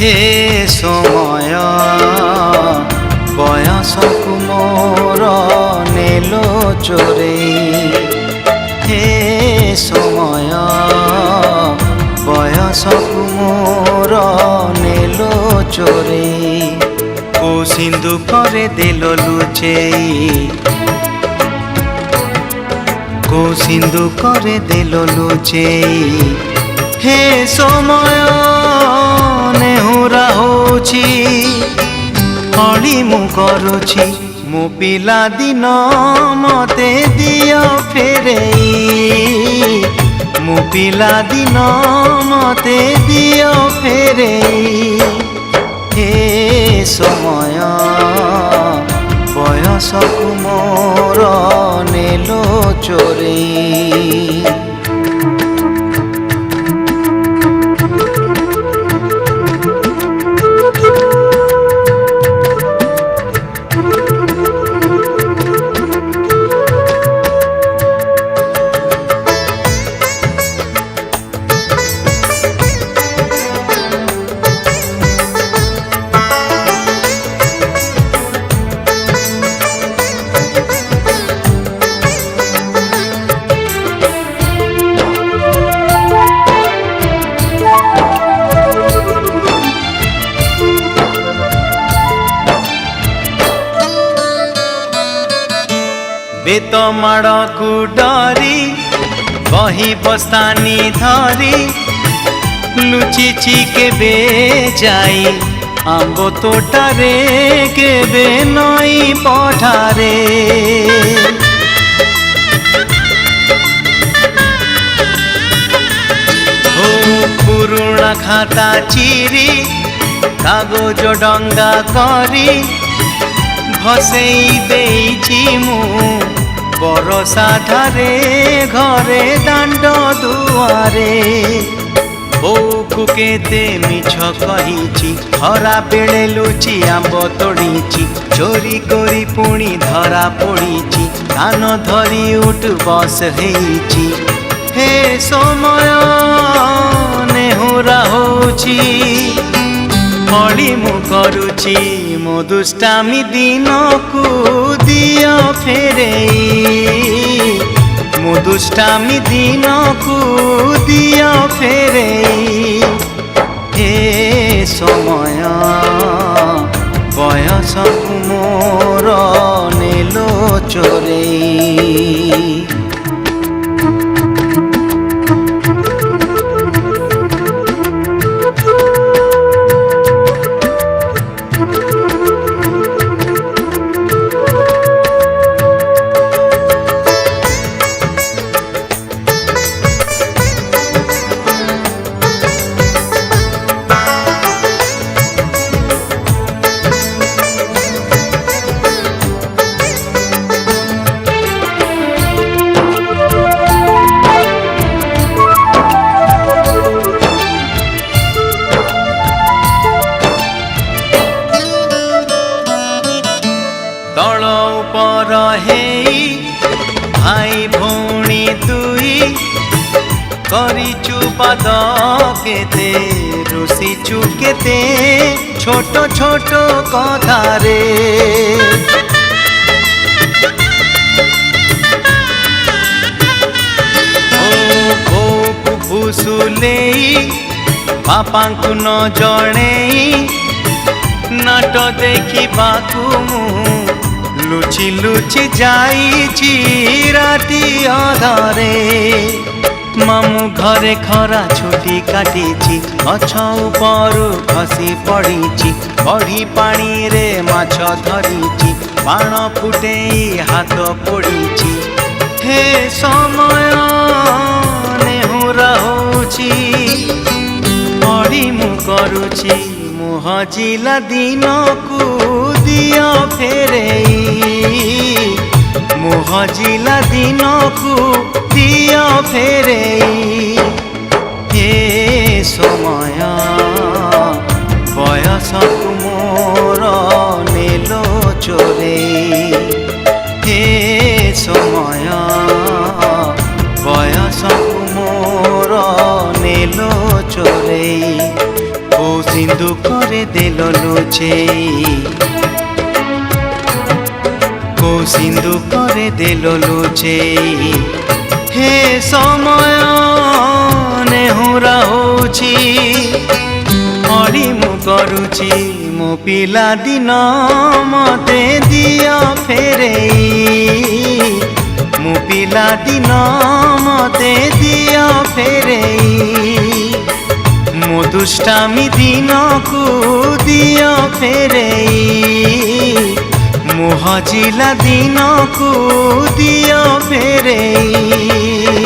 हे समय बयसकु मोर नेलो चोरेई। हे समय बयसकु मोर नेलो चोरेई। को सिंधु करे देलो लुचेई। को सिंधु करे देलो लुचेई। हे समय नेहुरा होछि हली मु करुछि मो पिला दिन मते दियो फेरेई। मो पिला दिन मते दियो फेरेई। हे समय बयसकु मोर नेलो चोरेई। बेत माड़कू डरी बही बस्तानी धरी लुचिची केबे जाई आंबो तोटारे केबे नई पठारे। हो पुरुणा खाता चिरी कागज डंगा करी भसेई देइछि मु बरसा धारे घरे दांड दुआरे। बोकु केते मिछ कहिछि हरा बेले लुचि आंब तोड़िछि चोरी करी पुणी धरा पड़िछि कान धरी उठ बस हेइछि। हे समय नेहुरा होछि हली मु करुछि मो दुष्टामी दिन को दियो फेरेई। मो दुष्टामी दिन को दियो फेरेई। हे समय बयसकु मोर नेलो चोरेई। तल उपर हेई भाई भौणी दुई करिचु पाद केते रुसिचु केते छोट छोट कथारे। ओ फुसुलेई बापांकु न जणेई नाट देखिबाकु मु लुचि लुचि जाइछि राति अधारे। मामू घरे खरा छुटी काटिछि गछ उपरु खसी पड़िछि बढ़ी पानी रे माछ धरिछि बाण फुटेई हाथ पोड़िछि। हे समय नेहुरा होछि हली मु करुछि मुह जिला दिन को दियो फेरेई। मुह जिला दिन को दियो फेरेई। हे समय बयसकु मोर नेलो चोरेई। हे समय बयसकु मोर नेलो चोरेई। ସିନ୍ଦୁକରେ ଦେଲ ଲୁଚେଇ କୋଉ ସିନ୍ଦୁକରେ ଦେଲ ଲୁଚେଇ ହେ ସମୟ ନେହୁରା ହଉଛି ଅଳି ମୁଁ କରୁଛି ମୋ ପିଲା ଦିନ ମତେ ଦିଅ ଫେରେଇ ମୋ ପିଲା ଦିନ ମତେ ଦିଅ ଫେରେଇ ମୋ ଦୁଷ୍ଟାମି ଦିନକୁ ଦିଅ ଫେରେଇ ମୋ ହଜିଲା ଦିନକୁ ଦିଅ ଫେରେଇ।